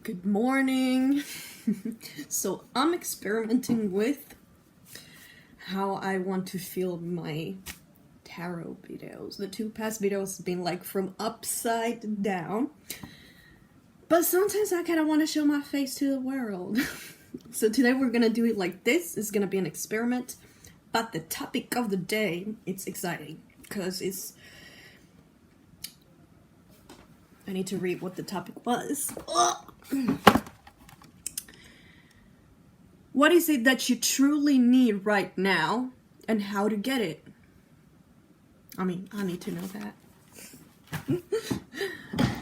Good morning. So I'm experimenting with how I want to film my tarot videos. The two past videos have been like from upside down, but sometimes I kind of want to show my face to the world. So today we're gonna do it like this. It's gonna be an experiment, but the topic of the day, it's exciting because I need to read what the topic was. What is it that you truly need right now, and how to get it? I mean, I need to know that.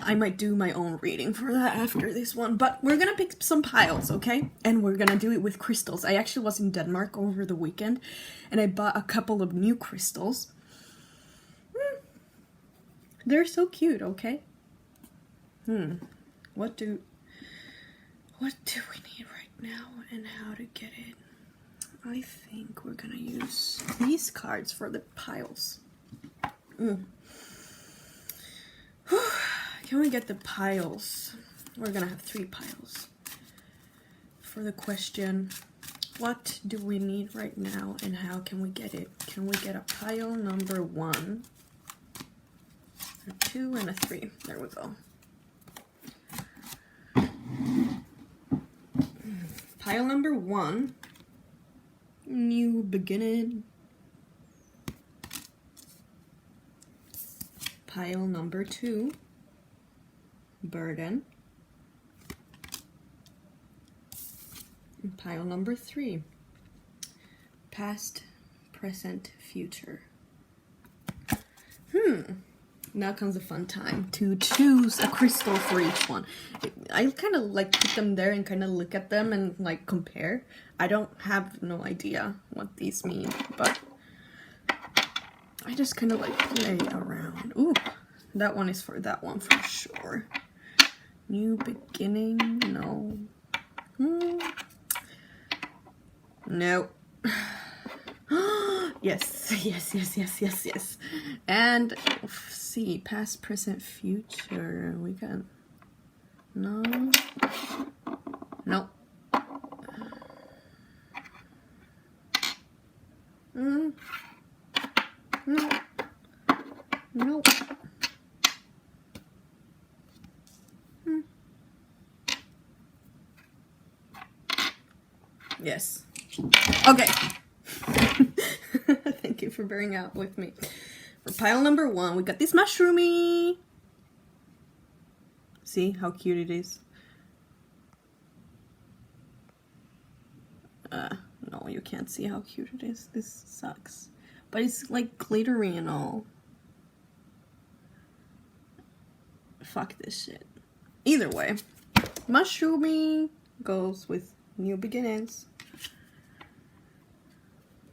I might do my own reading for that after this one, but we're gonna pick some piles, okay? And we're gonna do it with crystals. I actually was in Denmark over the weekend, and I bought a couple of new crystals. They're so cute, okay? What do we need right now, and how to get it? I think we're gonna use these cards for the piles. Can we get the piles? We're gonna have 3 piles for the question, what do we need right now, and how can we get it? Can we get a pile number 1, a 2, and a 3? There we go. Pile number 1, new beginning. Pile number 2, burden. And pile number 3, past, present, future. Now comes the fun time to choose a crystal for each one. I kind of like put them there and kind of look at them and like compare. I don't have no idea what these mean, but I just kind of like play around. Ooh, that one is for that one for sure. New beginning, no. No. Yes. And see, past, present, future. We can. No. No. No. No. Yes. Okay. Thank you for bearing out with me. For pile number 1, we got this mushroomy. See how cute it is? No, you can't see how cute it is. This sucks. But it's like glittery and all. Fuck this shit. Either way, mushroomy goes with new beginnings.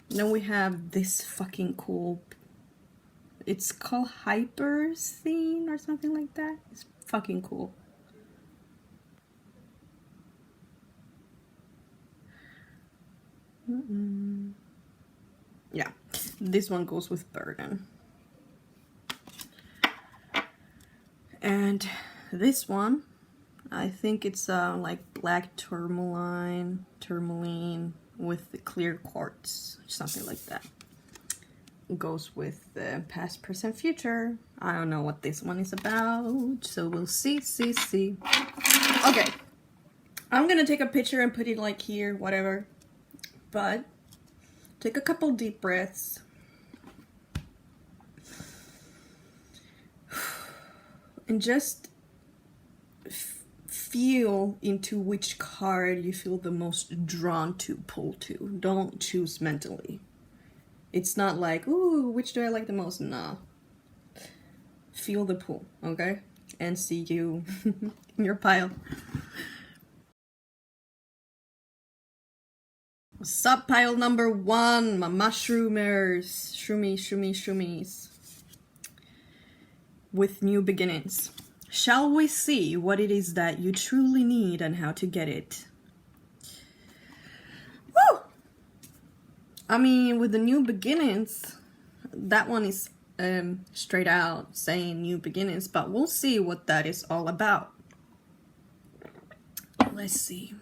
Then we have this fucking cool, it's called Hyper Scene or something like that. It's fucking cool. Yeah, this one goes with burden. And this one, I think it's like black tourmaline with the clear quartz, something like that. It goes with the past, present, future. I don't know what this one is about, so we'll see. Okay, I'm gonna take a picture and put it like here, whatever. But take a couple deep breaths. And just feel into which card you feel the most drawn to, pull to. Don't choose mentally. It's not like, ooh, which do I like the most? No. Feel the pull, okay? And see you in your pile. What's up, pile number 1? My mushroomers. Shroomies. With new beginnings. Shall we see what it is that you truly need and how to get it? Woo! I mean, with the new beginnings, that one is straight out saying new beginnings, but we'll see what that is all about. Let's see.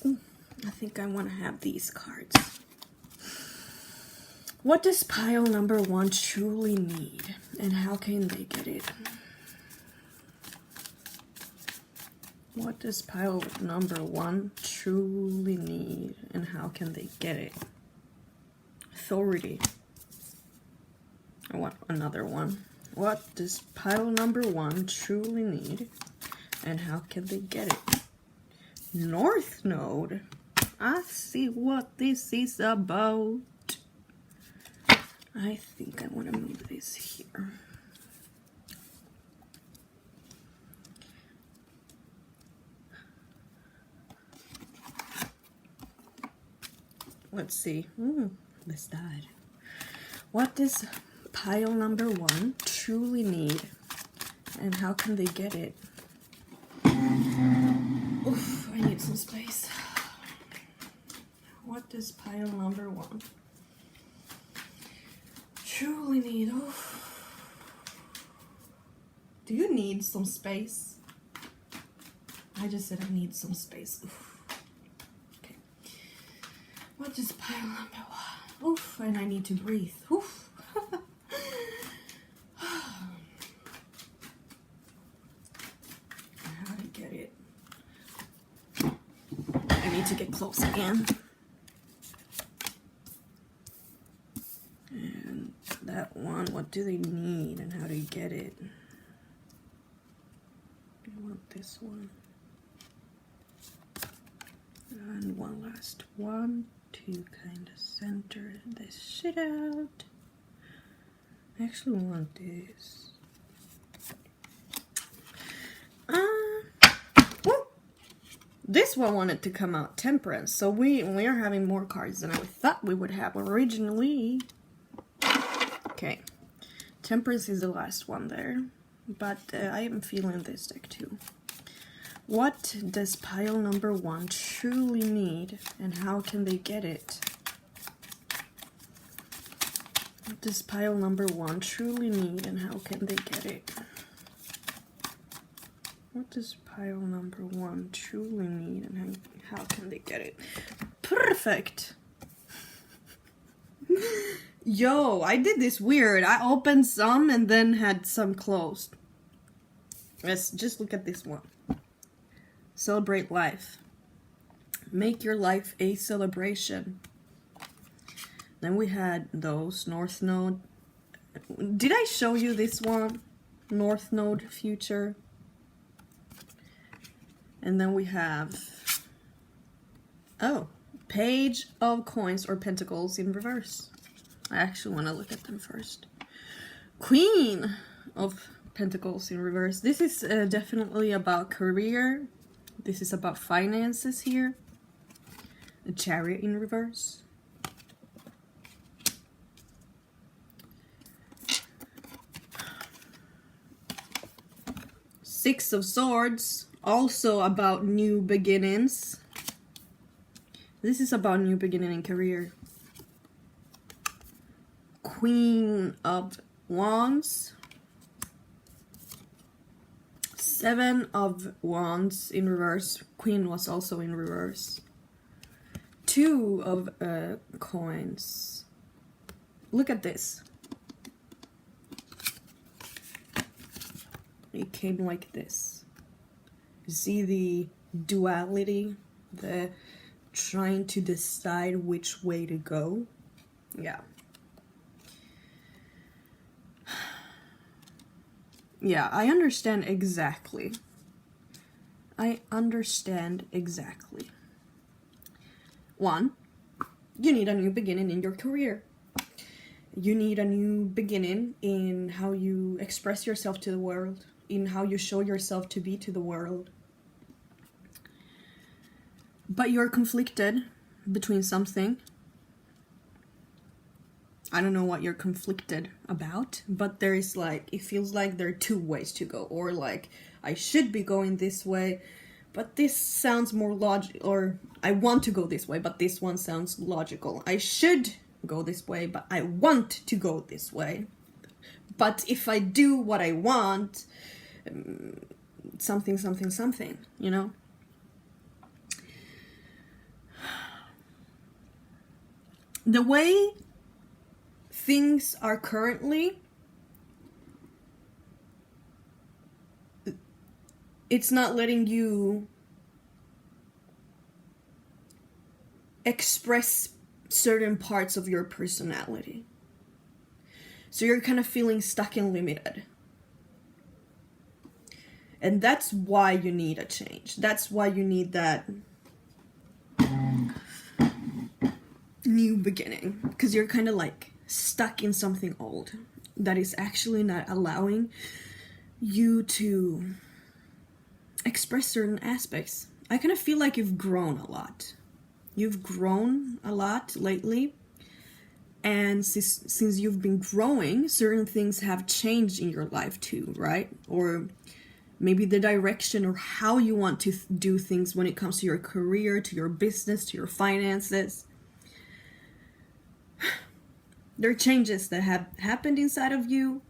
Ooh, I think I want to have these cards. What does pile number 1 truly need, and how can they get it? What does pile number 1 truly need, and how can they get it? Authority. I want another one. What does pile number 1 truly need, and how can they get it? North Node. I see what this is about. I think I want to move this here. Let's see. This died. What does pile number 1 truly need, and how can they get it? Oof, I need some space. What does pile number 1 truly need? Oof. Do you need some space? I just said I need some space. Oof. Okay. What does pile number 1? Oof, and I need to breathe. Oof. How to get it? I need to get close again. And that one, what do they need and how do you get it? I want this one. And one last one to kind of center this shit out. I actually want this. This one wanted to come out Temperance, so we are having more cards than I thought we would have originally. Okay, Temperance is the last one there, but I am feeling this deck too. What does pile number 1 truly need, and how can they get it? What does pile number 1 truly need, and how can they get it? What does pile number 1 truly need, and how can they get it? Perfect! Yo, I did this weird. I opened some and then had some closed. Let's just look at this one. Celebrate life. Make your life a celebration. Then we had those, North Node. Did I show you this one? North Node future. And then we have, oh, Page of Coins or Pentacles in reverse. I actually want to look at them first. Queen of Pentacles in reverse. This is definitely about career. This is about finances here. The Chariot in reverse. Six of Swords. Also about new beginnings. This is about new beginning in career. Queen of Wands. Seven of Wands in reverse. Queen was also in reverse. Two of coins. Look at this. It came like this. You see the duality, the trying to decide which way to go. Yeah. Yeah, I understand exactly. I understand exactly. One, you need a new beginning in your career. You need a new beginning in how you express yourself to the world, in how you show yourself to be to the world. But you're conflicted between something. I don't know what you're conflicted about, but there is like, it feels like there are two ways to go, or like, I should be going this way, but this sounds more logical, or I want to go this way, but this one sounds logical. I should go this way, but I want to go this way. But if I do what I want, something, something, something, you know? The way things are currently, it's not letting you express certain parts of your personality. So you're kind of feeling stuck and limited. And that's why you need a change. That's why you need that new beginning. Because you're kind of like stuck in something old that is actually not allowing you to express certain aspects. I kind of feel like you've grown a lot. You've grown a lot lately. And since you've been growing, certain things have changed in your life too, right? Or maybe the direction or how you want to do things when it comes to your career, to your business, to your finances. There are changes that have happened inside of you.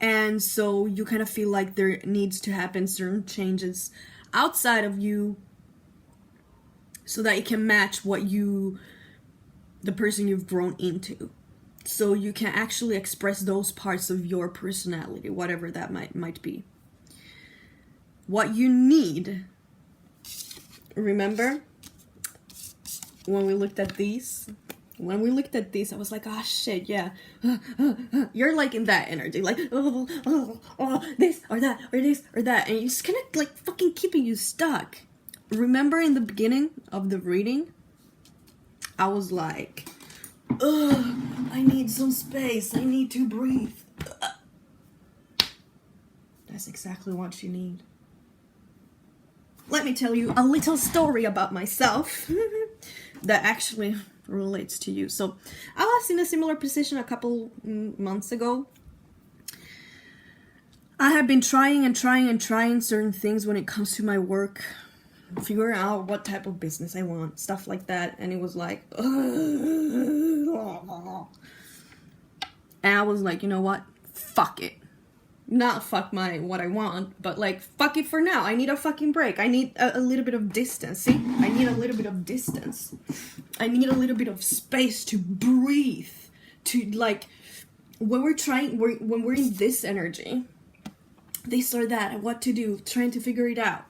And so you kind of feel like there needs to happen certain changes outside of you so that it can match what the person you've grown into. So you can actually express those parts of your personality, whatever that might be. What you need, remember, when we looked at these, I was like, oh shit, yeah. You're like in that energy, like, this or that, or this or that. And it's kind of like fucking keeping you stuck. Remember in the beginning of the reading, I was like, I need some space. I need to breathe. That's exactly what you need. Let me tell you a little story about myself that actually relates to you. So I was in a similar position a couple months ago. I have been trying certain things when it comes to my work, figure out what type of business I want, stuff like that. And it was like, and I was like, you know what? Fuck it. Not fuck what I want, but like, fuck it for now. I need a fucking break. I need a little bit of distance. See? I need a little bit of distance. I need a little bit of space to breathe. To like, when we're in this energy, this or that, what to do, trying to figure it out.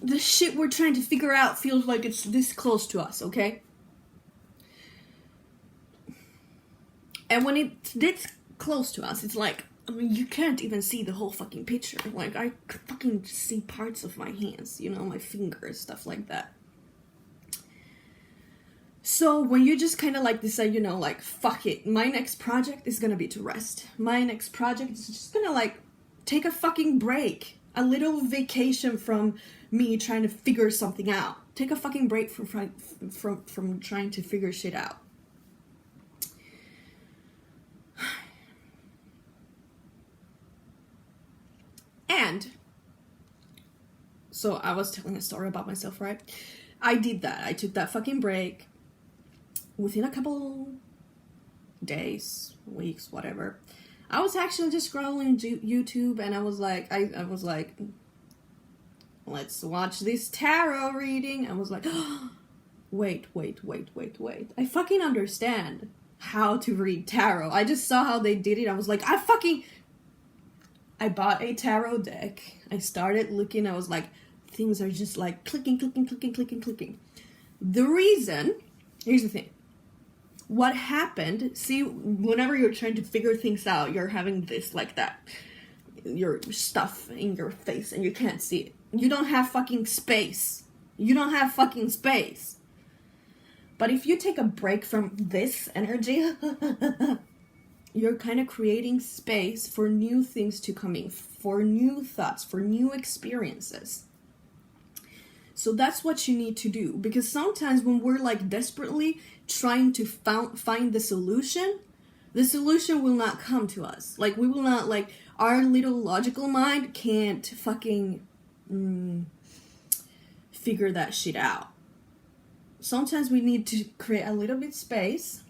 The shit we're trying to figure out feels like it's this close to us, okay? And when it's this close to us, it's like, I mean, you can't even see the whole fucking picture. Like, I fucking see parts of my hands, you know, my fingers, stuff like that. So when you just kind of like decide, you know, like, fuck it, my next project is gonna be to rest. My next project is just gonna like take a fucking break. A little vacation from me trying to figure something out. Take a fucking break from trying to figure shit out. And so I was telling a story about myself, right? I did that. I took that fucking break. Within a couple days, weeks, whatever, I was actually just scrolling YouTube, and I was like, let's watch this tarot reading. I was like, oh, wait. I fucking understand how to read tarot. I just saw how they did it. I was like, I bought a tarot deck. I started looking. I was like, things are just like clicking. The reason, here's the thing. What happened, see, whenever you're trying to figure things out, you're having this like that. Your stuff in your face and you can't see it. You don't have fucking space. But if you take a break from this energy, you're kind of creating space for new things to come in, for new thoughts, for new experiences. So that's what you need to do. Because sometimes when we're like desperately trying to find the solution will not come to us. Like, we will not, like, our little logical mind can't fucking figure that shit out. Sometimes we need to create a little bit space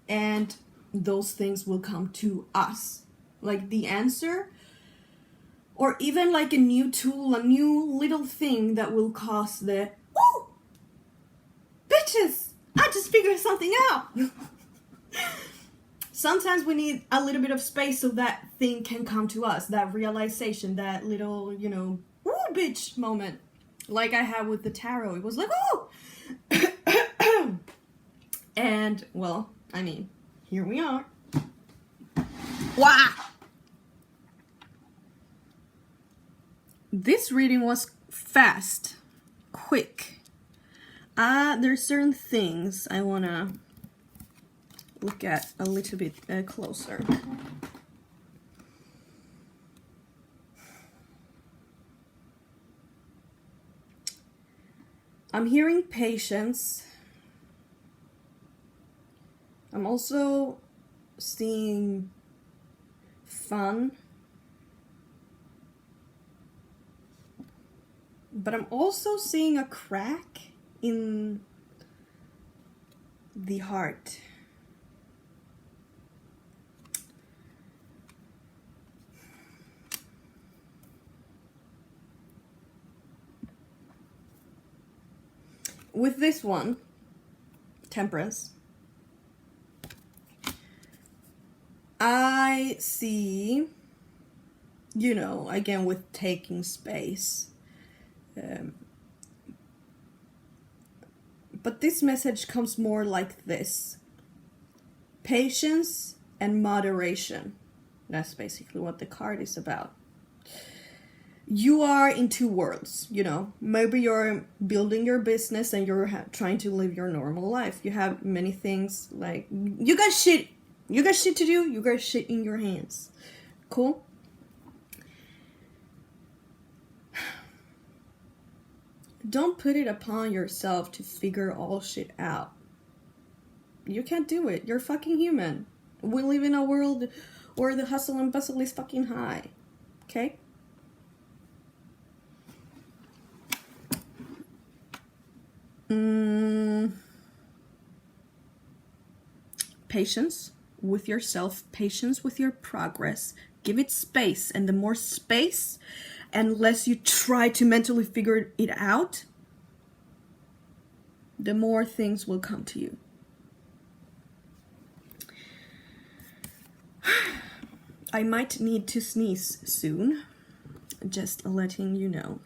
and those things will come to us. Like the answer, or even like a new tool, a new little thing that will cause the, oh, bitches, I just figured something out. Sometimes we need a little bit of space so that thing can come to us, that realization, that little, you know, ooh, bitch moment. Like I had with the tarot. It was like, oh! And, well, I mean, here we are. Wow! This reading was fast, quick. There's certain things I want to look at a little bit closer. I'm hearing patience. I'm also seeing fun. But I'm also seeing a crack in the heart. With this one, Temperance, I see, you know, again with taking space. But this message comes more like this: patience and moderation. That's basically what the card is about. You are in two worlds, you know. Maybe you're building your business and you're trying to live your normal life. You have many things, like, you got shit to do, you got shit in your hands. Cool? Don't put it upon yourself to figure all shit out. You can't do it. You're fucking human. We live in a world where the hustle and bustle is fucking high. Okay? Patience with yourself, patience with your progress. Give it space, and the more space, and less you try to mentally figure it out, the more things will come to you. I might need to sneeze soon, just letting you know.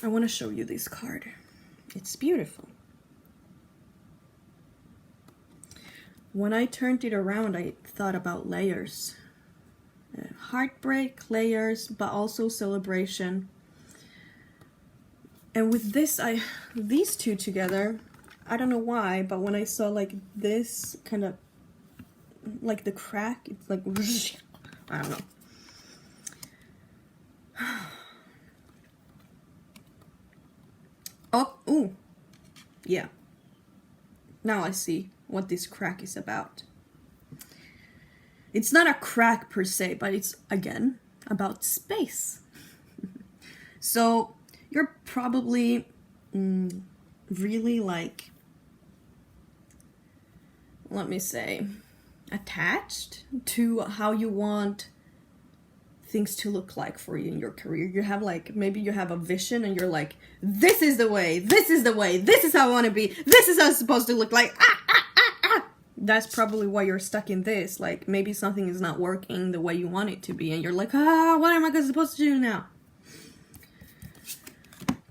I want to show you this card. It's beautiful. When I turned it around, I thought about layers. Heartbreak, layers, but also celebration. And with this, these two together, I don't know why, but when I saw like this kind of, like the crack, it's like, I don't know. Oh, ooh, yeah. Now I see what this crack is about. It's not a crack per se, but it's, again, about space. So you're probably really, like, let me say, attached to how you want things to look like for you in your career. You have, like, maybe you have a vision and you're like, this is the way, this is the way, this is how I want to be, this is how it's supposed to look like. That's probably why you're stuck in this. Like, maybe something is not working the way you want it to be, and you're like, what am I supposed to do now?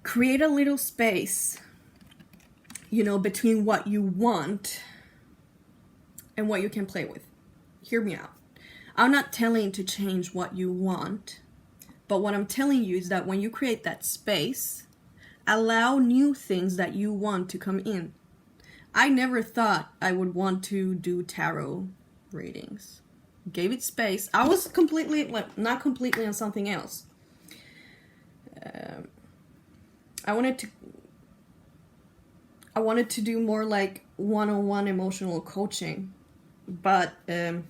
Create a little space, you know, between what you want and what you can play with. Hear me out. I'm not telling you to change what you want, but what I'm telling you is that when you create that space, allow new things that you want to come in. I never thought I would want to do tarot readings. Gave it space. I was completely, like, not completely on something else. I wanted to do more like one-on-one emotional coaching, but I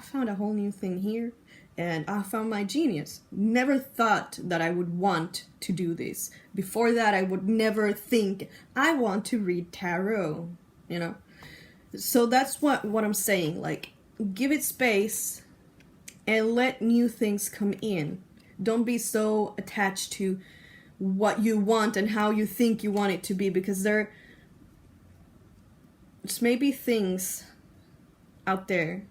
found a whole new thing here, and I found my genius. Never thought that I would want to do this. Before that, I would never think I want to read tarot, you know. So that's what I'm saying. Like, give it space and let new things come in. Don't be so attached to what you want and how you think you want it to be, because there's maybe things out there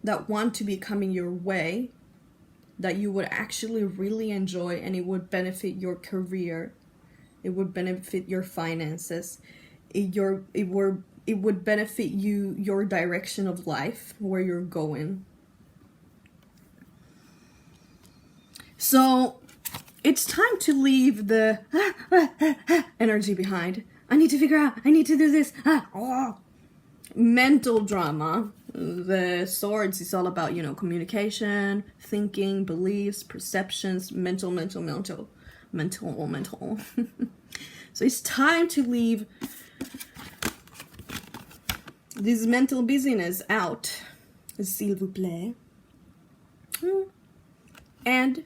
that want to be coming your way that you would actually really enjoy, and it would benefit your career, it would benefit your finances, it would benefit your direction of life, where you're going. So it's time to leave the energy behind. I need to figure out, I need to do this. Mental drama. The swords is all about, communication, thinking, beliefs, perceptions, mental. So it's time to leave this mental busyness out, s'il vous plaît, and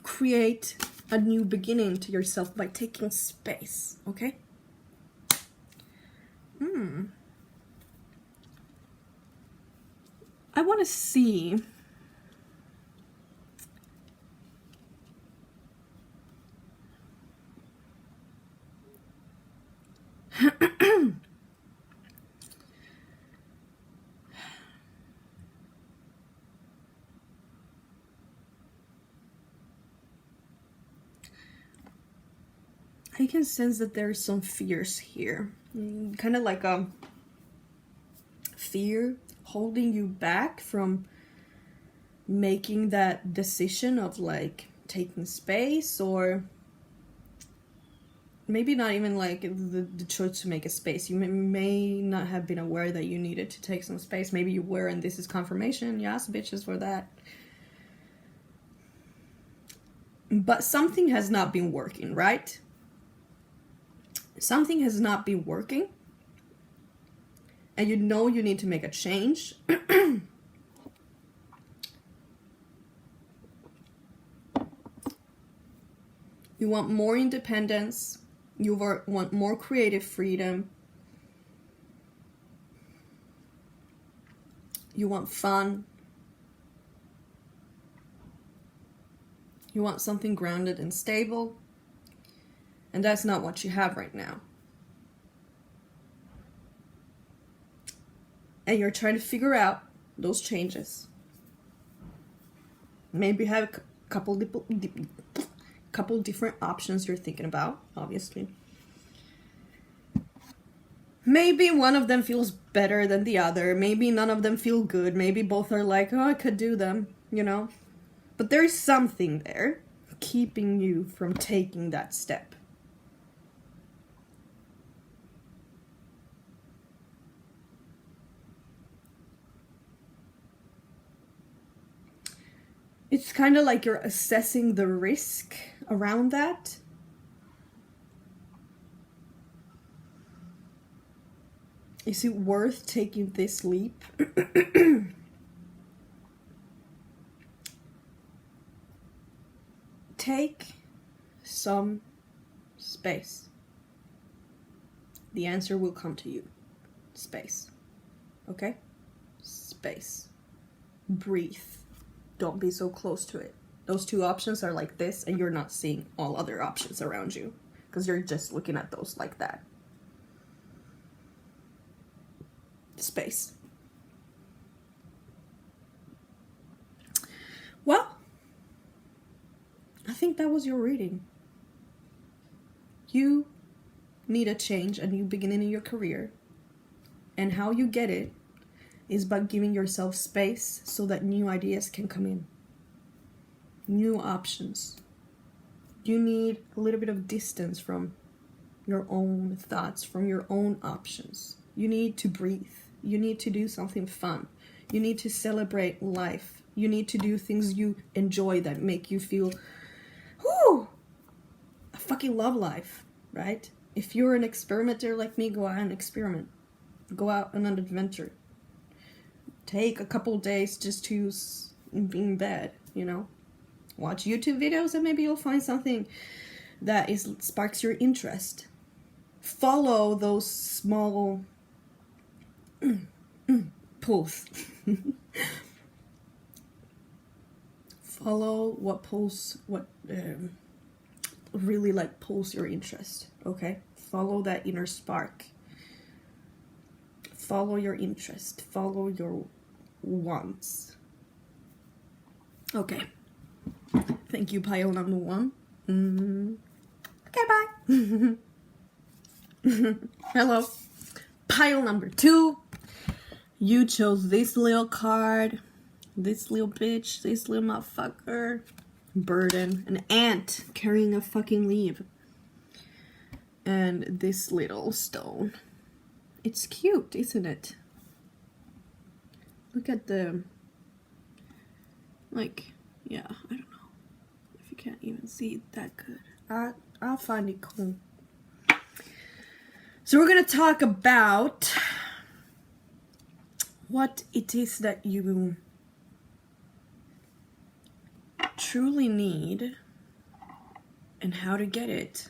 create a new beginning to yourself by taking space, okay? I want to see I can sense that there's some fears here. Kind of like a fear holding you back from making that decision of like taking space, or maybe not even like the choice to make a space. You may not have been aware that you needed to take some space. Maybe you were, and this is confirmation. Yes, bitches, for that. But something has not been working, right? Something has not been working, and you know you need to make a change. You want more independence. You want more creative freedom. You want fun. You want something grounded and stable. And that's not what you have right now. And you're trying to figure out those changes. Maybe have a couple different options you're thinking about, obviously. Maybe one of them feels better than the other. Maybe none of them feel good. Maybe both are like, oh, I could do them, But there's something there keeping you from taking that step. It's kind of like you're assessing the risk around that. Is it worth taking this leap? Take some space. The answer will come to you. Space. Okay? Space. Breathe. Don't be so close to it. Those two options are like this, and you're not seeing all other options around you because you're just looking at those like that. Space. Well, I think that was your reading. You need a change, a new beginning in your career. And how you get it is by giving yourself space so that new ideas can come in. New options. You need a little bit of distance from your own thoughts, from your own options. You need to breathe. You need to do something fun. You need to celebrate life. You need to do things you enjoy that make you feel, whoo, I fucking love life, right? If you're an experimenter like me, go out and experiment. Go out on an adventure. Take a couple days just to be in bed, Watch YouTube videos and maybe you'll find something that sparks your interest. Follow those small Pulse. Follow what pulls, what really like pulls your interest, okay? Follow that inner spark. Follow your interest. Follow your wants. Okay. Thank you, pile number 1. Okay, bye. Hello. Pile number 2. You chose this little card. This little bitch. This little motherfucker. Burden. An ant carrying a fucking leaf. And this little stone. It's cute, isn't it? Look at the... Like, yeah, I don't know if you can't even see it that good. I'll find it cool. So we're gonna talk about what it is that you truly need and how to get it.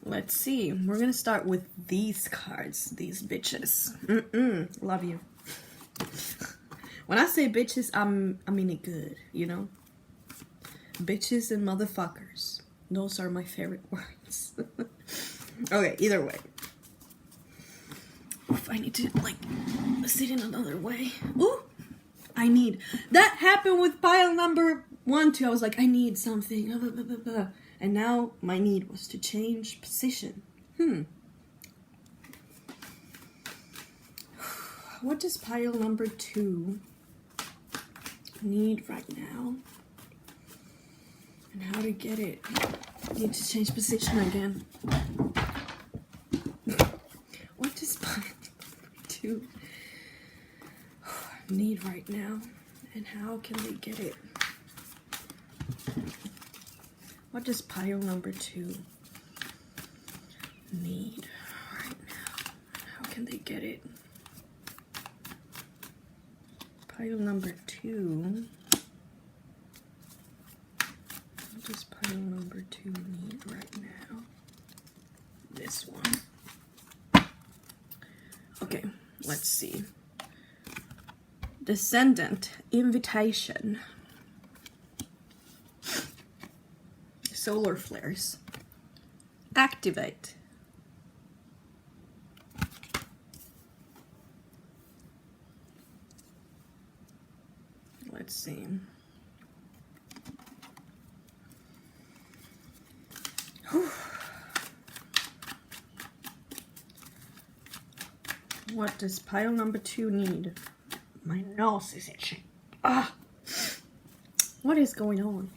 Let's see. We're gonna start with these cards, these bitches. Love you. When I say bitches, I mean it good, you know? Bitches and motherfuckers. Those are my favorite words. Okay, either way. Oof, I need to, like, sit in another way. Ooh! I need... That happened with pile number 1, too. I was like, I need something. And now my need was to change position. What does pile number 2 need right now? And how to get it? Need to change position again. What does pile number 2 need right now? And how can they get it? What does pile number 2 need right now? How can they get it? Pile number 2. What does pile number 2 need right now? This one. Okay, let's see. Descendant, invitation. Solar flares. Activate. Let's see. Whew. What does pile number 2 need? My nose is itching. Ah! What is going on?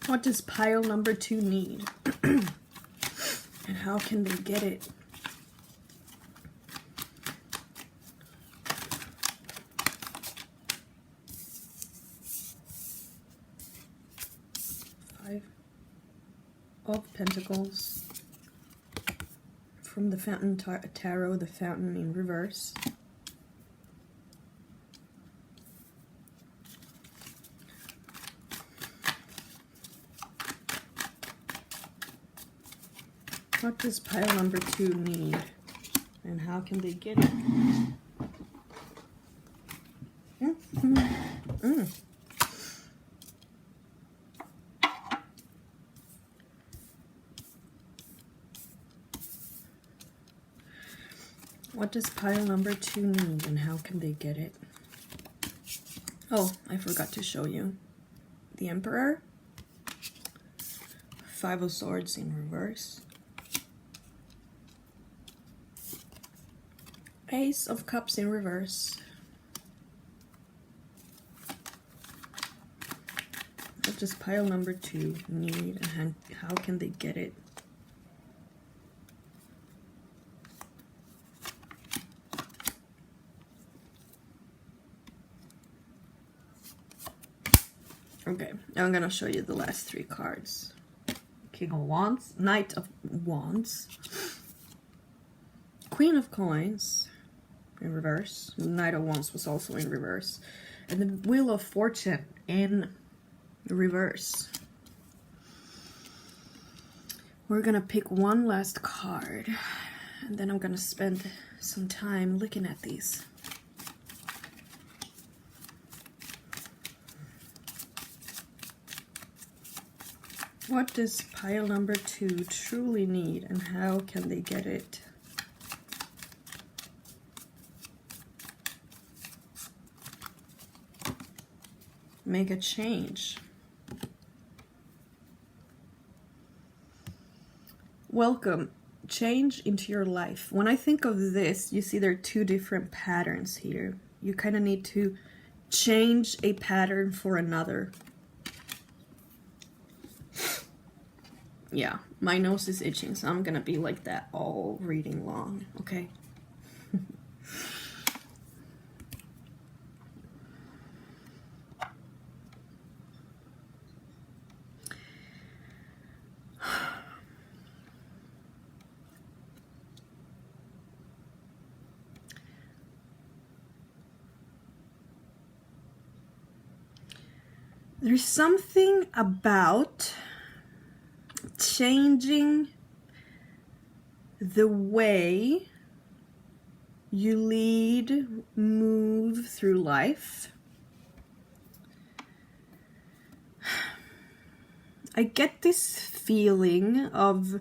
What does pile number 2 need? And how can they get it? Five of Pentacles. From the Fountain Tarot, the Fountain in reverse. What does pile number 2 need? And how can they get it? What does pile number 2 need? And how can they get it? Oh, I forgot to show you. The Emperor. 5 of Swords in reverse. Ace of Cups in reverse. What does pile number 2 need and how can they get it? Okay, now I'm gonna show you the last 3 cards. King of Wands, Knight of Wands, Queen of Coins in reverse. Knight of Wands was also in reverse. And the Wheel of Fortune in reverse. We're gonna pick one last card. And then I'm gonna spend some time looking at these. What does pile number 2 truly need, and how can they get it? Make a change. Welcome. Change into your life. When I think of this, you see there are 2 different patterns here. You kind of need to change a pattern for another. Yeah, my nose is itching, so I'm gonna be like that all reading long, okay? There's something about changing the way you lead, move through life. I get this feeling of,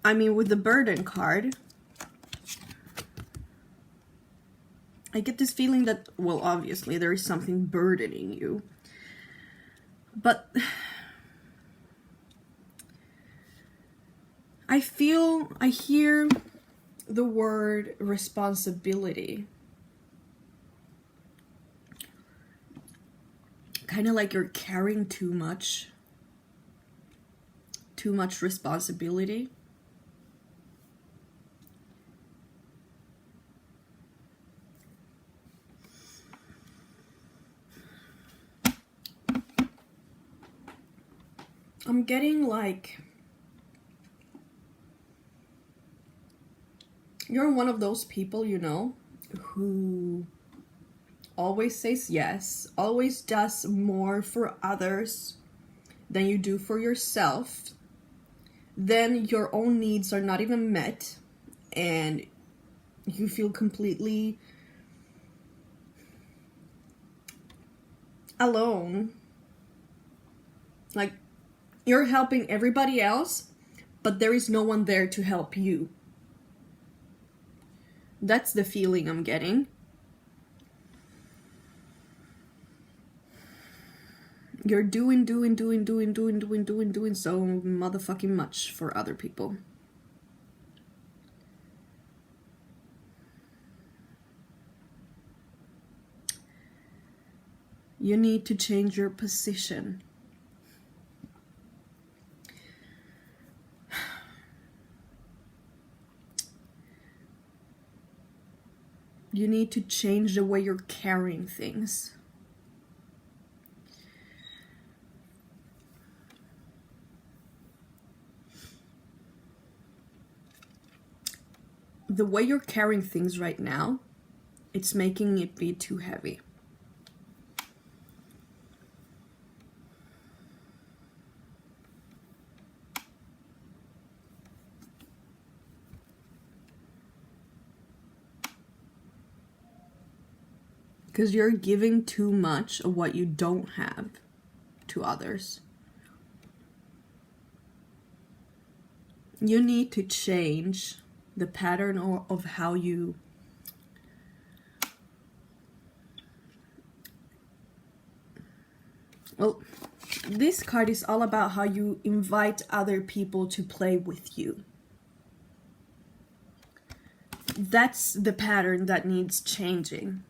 I mean, with the burden card, I get this feeling that, well, obviously there is something burdening you. But I hear the word responsibility. Kind of like you're carrying too much responsibility. I'm getting like you're one of those people, you know, who always says yes, always does more for others than you do for yourself. Then your own needs are not even met and you feel completely alone. Like, you're helping everybody else, but there is no one there to help you. That's the feeling I'm getting. You're doing so motherfucking much for other people. You need to change your position. You need to change the way you're carrying things. The way you're carrying things right now, it's making it be too heavy. Because you're giving too much of what you don't have to others. You need to change the pattern of how you well, this card is all about how you invite other people to play with you. That's the pattern that needs changing.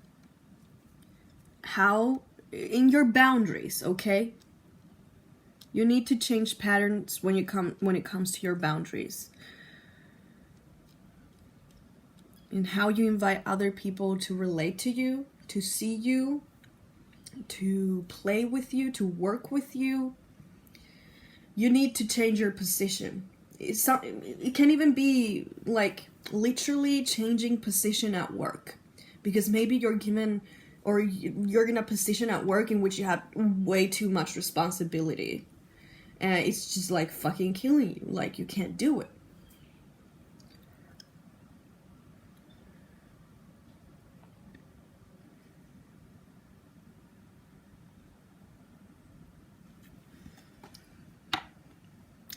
How? In your boundaries, okay? You need to change patterns when it comes to your boundaries. And how you invite other people to relate to you, to see you, to play with you, to work with you. You need to change your position. It can even be like literally changing position at work. Because maybe you're given, or you're in a position at work in which you have way too much responsibility. And it's just like fucking killing you. Like, you can't do it.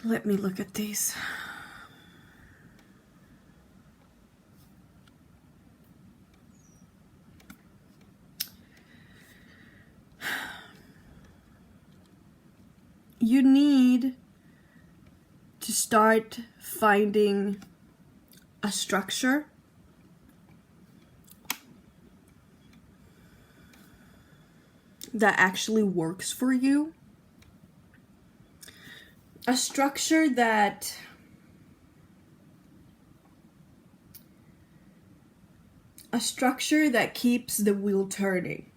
Let me look at these. You need to start finding a structure that actually works for you. A structure that keeps the wheel turning.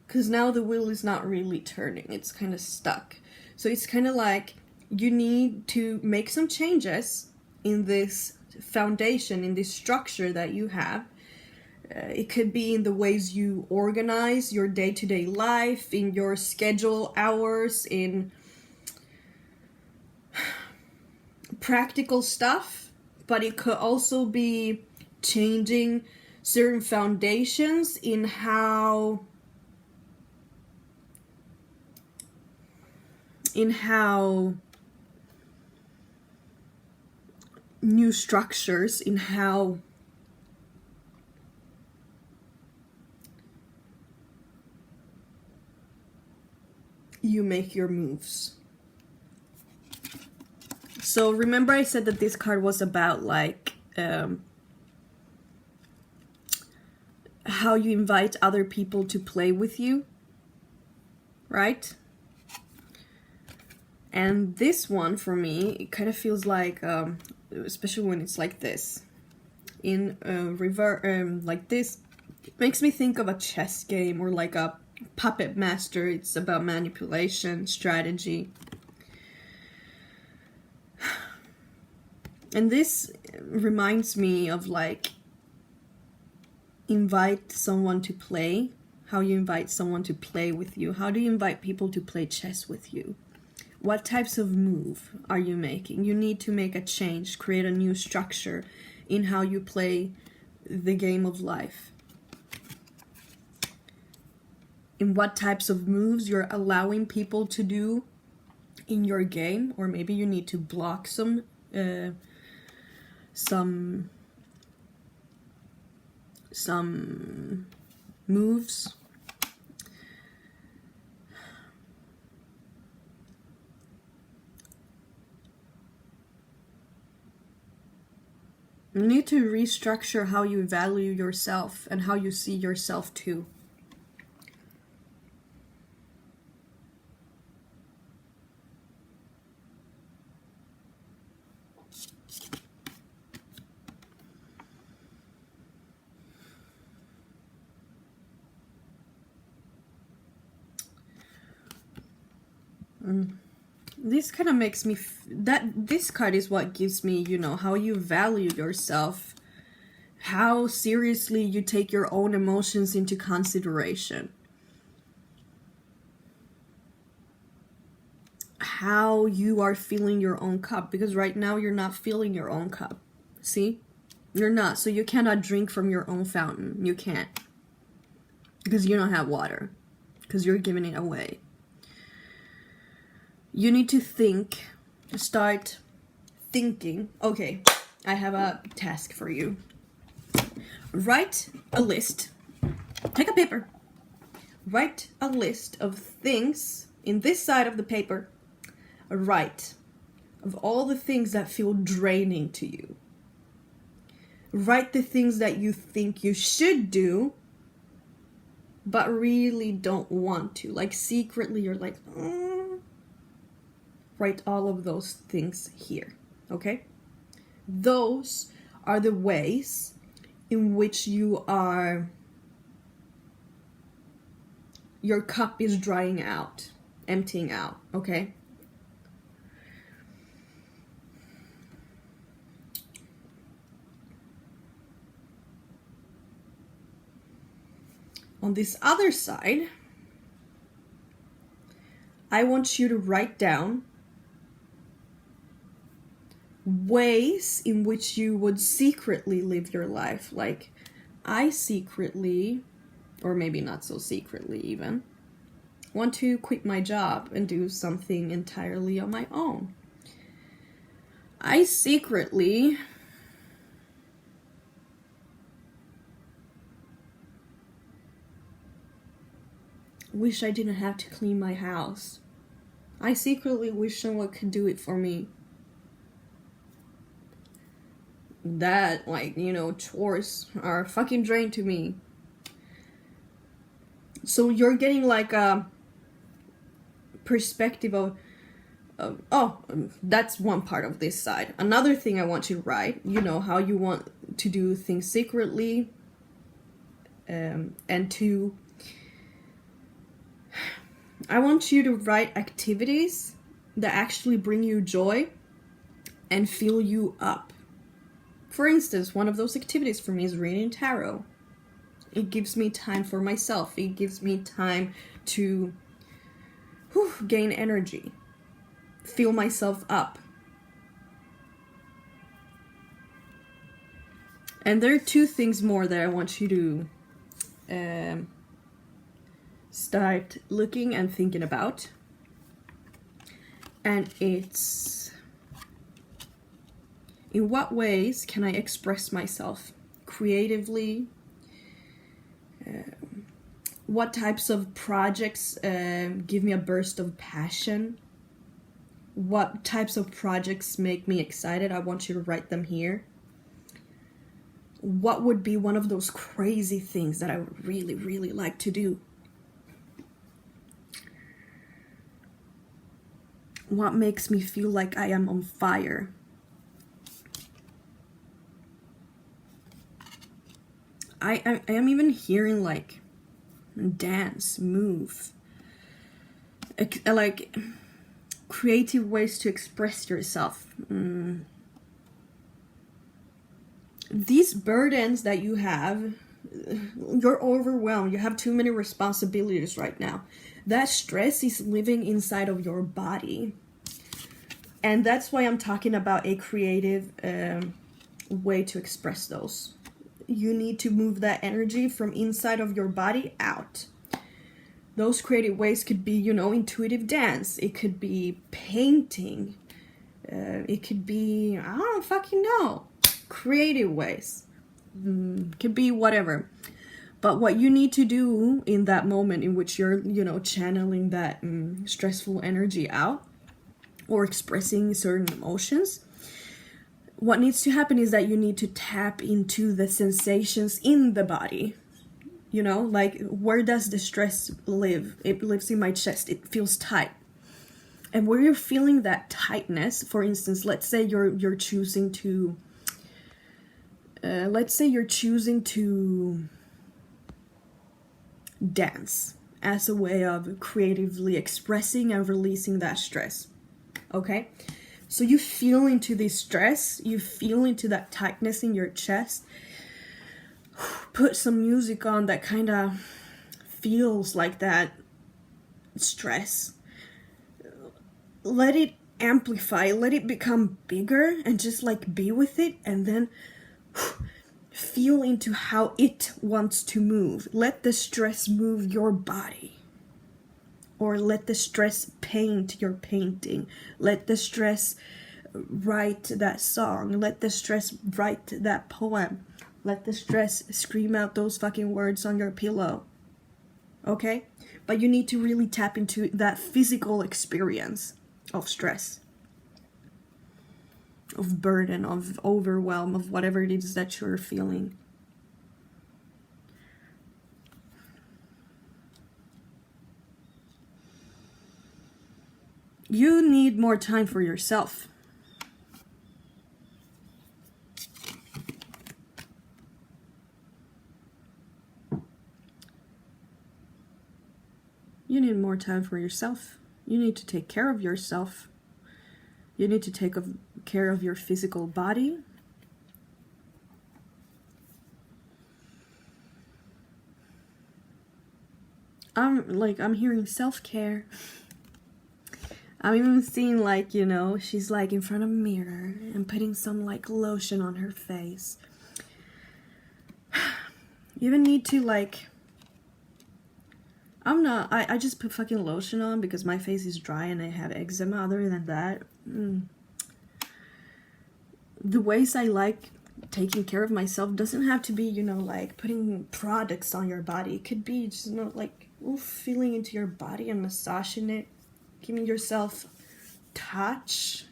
Because now the wheel is not really turning, it's kind of stuck. So it's kind of like you need to make some changes in this foundation, in this structure that you have. It could be in the ways you organize your day-to-day life, in your schedule hours, in practical stuff, but it could also be changing certain foundations in how new structures, in how you make your moves. So remember I said that this card was about like how you invite other people to play with you, right? And this one for me, it kind of feels like, especially when it's like this, in like this, it makes me think of a chess game or like a puppet master. It's about manipulation, strategy. And this reminds me of like invite someone to play, how you invite someone to play with you. How do you invite people to play chess with you? What types of move are you making? You need to make a change, create a new structure in how you play the game of life. In what types of moves you're allowing people to do in your game, or maybe you need to block some moves. You need to restructure how you value yourself and how you see yourself too. This kind of makes me this card is what gives me, you know, how you value yourself, how seriously you take your own emotions into consideration, how you are filling your own cup, because right now you're not filling your own cup. See, you're not, so you cannot drink from your own fountain. You can't, because you don't have water, because you're giving it away. You need to start thinking. Okay, I have a task for you. Write a list. Take a paper. Write a list of things in this side of the paper. Write of all the things that feel draining to you. Write the things that you think you should do, but really don't want to. Like secretly you're like, Write all of those things here, okay? Those are the ways in which your cup is drying out, emptying out, okay? On this other side, I want you to write down ways in which you would secretly live your life. Like, I secretly, or maybe not so secretly even, want to quit my job and do something entirely on my own. I secretly wish I didn't have to clean my house. I secretly wish someone could do it for me. That, like, you know, chores are a fucking drain to me. So you're getting like a perspective of that's one part of this side. Another thing I want you to write, you know, how you want to do things secretly, and to, I want you to write activities that actually bring you joy and fill you up. For instance, one of those activities for me is reading tarot. It gives me time for myself. It gives me time to gain energy, fill myself up. And there are two things more that I want you to start looking and thinking about. And it's, in what ways can I express myself creatively? What types of projects give me a burst of passion? What types of projects make me excited? I want you to write them here. What would be one of those crazy things that I would really, really like to do? What makes me feel like I am on fire? I am even hearing like dance, move, like creative ways to express yourself. These burdens that you have, you're overwhelmed, you have too many responsibilities right now. That stress is living inside of your body. And that's why I'm talking about a creative way to express those. You need to move that energy from inside of your body out. Those creative ways could be, you know, intuitive dance. It could be painting. It could be, I don't fucking know. Creative ways. Could be whatever. But what you need to do in that moment in which you're, you know, channeling that stressful energy out or expressing certain emotions, what needs to happen is that you need to tap into the sensations in the body. You know, like, where does the stress live? It lives in my chest. It feels tight. And where you're feeling that tightness, for instance, let's say you're choosing to dance as a way of creatively expressing and releasing that stress. Okay? So you feel into this stress, you feel into that tightness in your chest. Put some music on that kind of feels like that stress. Let it amplify, let it become bigger, and just like be with it, and then feel into how it wants to move. Let the stress move your body. Or let the stress paint your painting. Let the stress write that song. Let the stress write that poem. Let the stress scream out those fucking words on your pillow. Okay? But you need to really tap into that physical experience of stress, of burden, of overwhelm, of whatever it is that you're feeling. You need more time for yourself. You need more time for yourself. You need to take care of yourself. You need to take care of your physical body. I'm hearing self-care. I'm even seeing, like, you know, she's like in front of a mirror and putting some like lotion on her face. You even need to, like, I just put fucking lotion on because my face is dry and I have eczema. Other than that, the ways I like taking care of myself doesn't have to be, you know, like putting products on your body. It could be just, you know, like feeling into your body and massaging it, giving yourself touch,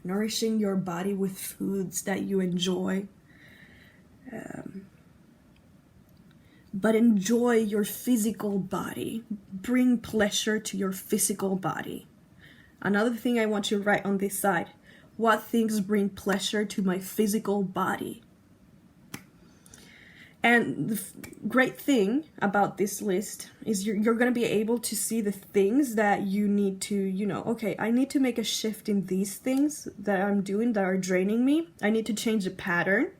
nourishing your body with foods that you enjoy. But enjoy your physical body. Bring pleasure to your physical body. Another thing I want you to write on this side. What things bring pleasure to my physical body? And the great thing about this list is you're going to be able to see the things that you need to, you know, okay, I need to make a shift in these things that I'm doing that are draining me. I need to change the pattern.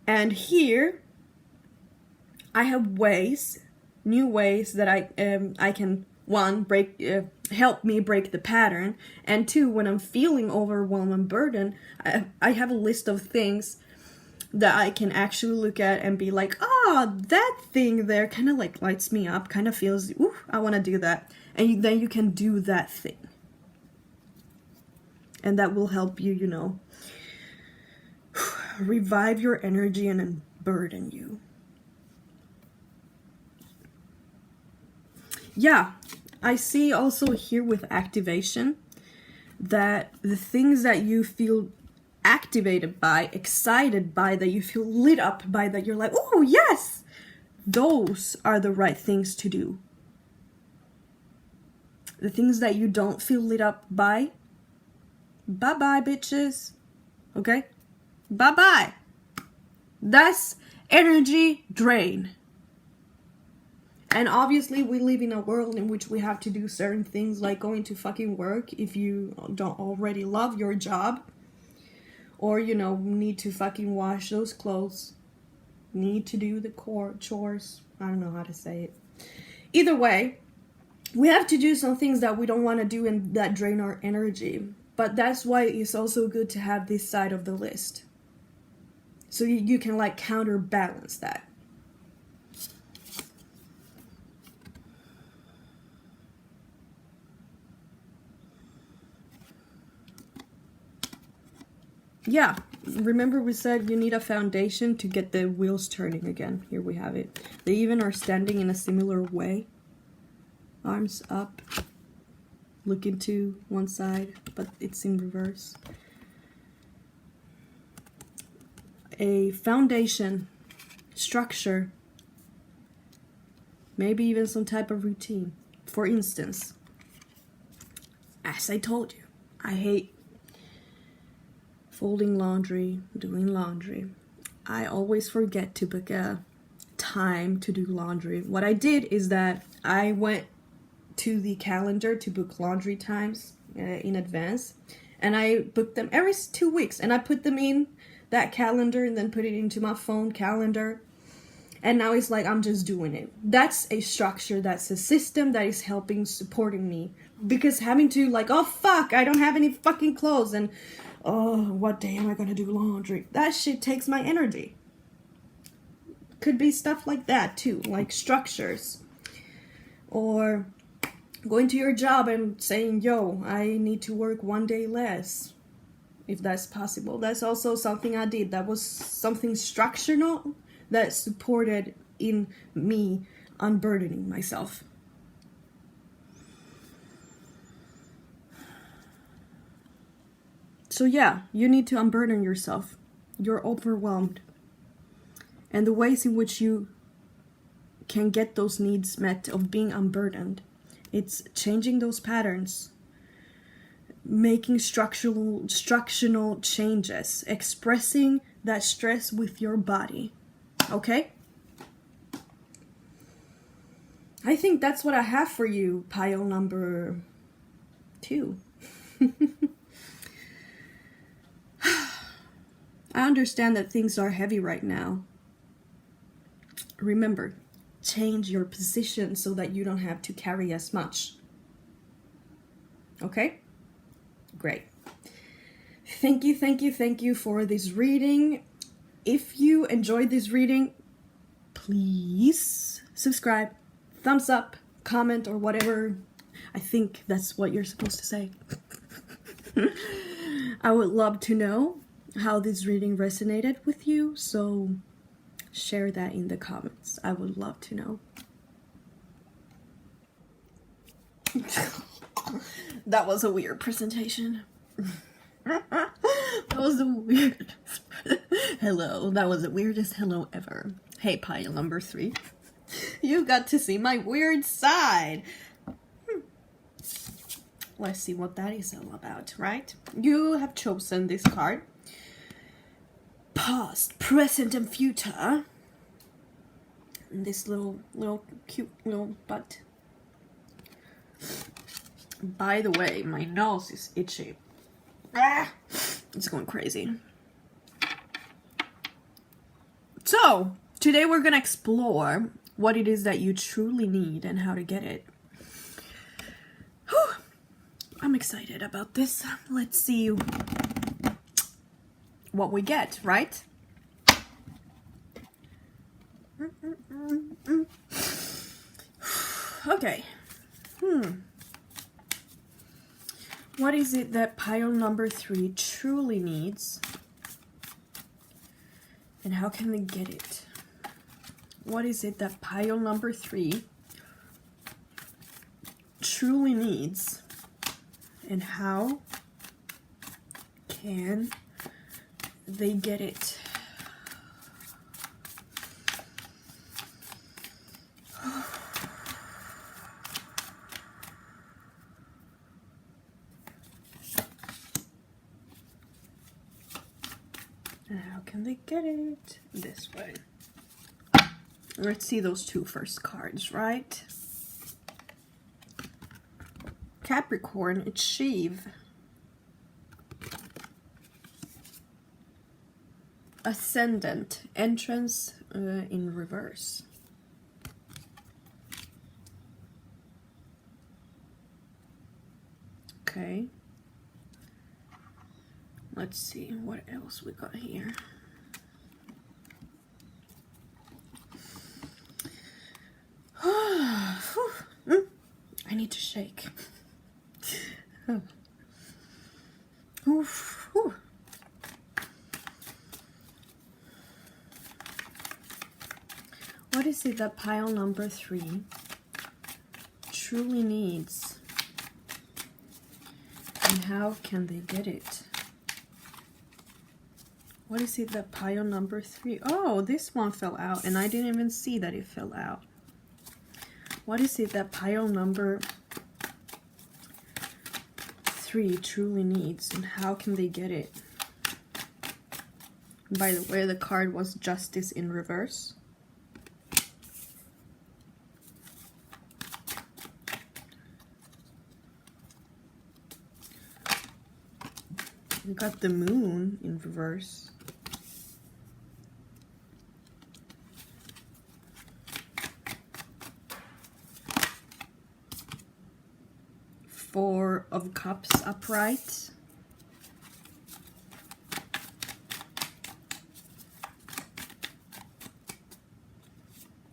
And here, I have ways, new ways that I can, one, help me break the pattern, and two, when I'm feeling overwhelmed and burdened, I have a list of things that I can actually look at and be like, that thing there kind of like lights me up, kind of feels, ooh, I want to do that. And then you can do that thing. And that will help you, you know, revive your energy and unburden you. Yeah, I see also here with activation that the things that you feel activated by, excited by, that you feel lit up by, that you're like, oh yes, those are the right things to do. The things that you don't feel lit up by, bye-bye bitches, okay? Bye-bye. That's energy drain. And obviously we live in a world in which we have to do certain things like going to fucking work if you don't already love your job. Or, you know, need to fucking wash those clothes. Need to do the chores. I don't know how to say it. Either way, we have to do some things that we don't want to do and that drain our energy. But that's why it's also good to have this side of the list. So you can like counterbalance that. Yeah, remember we said you need a foundation to get the wheels turning again. Here we have it. They even are standing in a similar way. Arms up, looking to one side, but it's in reverse. A foundation, structure, maybe even some type of routine. For instance, as I told you, I hate folding laundry, doing laundry. I always forget to book a time to do laundry. What I did is that I went to the calendar to book laundry times in advance, and I booked them every 2 weeks, and I put them in that calendar and then put it into my phone calendar, and now it's like I'm just doing it. That's a structure, that's a system that is helping, supporting me, because having to like, oh fuck, I don't have any fucking clothes, and oh, what day am I gonna do laundry? That shit takes my energy. Could be stuff like that too, like structures. Or going to your job and saying, yo, I need to work 1 day less, if that's possible. That's also something I did. That was something structural that supported in me unburdening myself. So yeah, you need to unburden yourself. You're overwhelmed. And the ways in which you can get those needs met of being unburdened, it's changing those patterns, making structural changes, expressing that stress with your body. Okay? I think that's what I have for you, pile number 2. I understand that things are heavy right now. Remember, change your position so that you don't have to carry as much. Okay? Great. Thank you for this reading. If you enjoyed this reading, please subscribe, thumbs up, comment, or whatever. I think that's what you're supposed to say. I would love to know how this reading resonated with you, so share that in the comments. I would love to know. That was a weird presentation. That was the weirdest hello. That was the weirdest hello ever. Hey, pile number 3. You got to see my weird side. Let's see what that is all about, right? You have chosen this card. Past, present, and future. And this little cute little butt. By the way, my nose is itchy. Ah, it's going crazy. So, today we're gonna explore what it is that you truly need and how to get it. Whew. I'm excited about this. Let's see what we get, right? Okay. What is it that pile number 3 truly needs? And how can they get it? What is it that pile number 3 truly needs? And how can they get it? And how can they get it? This way. Let's see those 2 first cards, right? Capricorn, achieve. Ascendant, entrance in reverse. Okay. Let's see what else we got here. I need to shake. Oof, oof. What is it that pile number 3 truly needs? And how can they get it? What is it that pile number 3? Oh, this one fell out and I didn't even see that it fell out. What is it that pile number 3 truly needs and how can they get it? By the way, the card was Justice in reverse. We got the Moon in reverse. Four of Cups upright.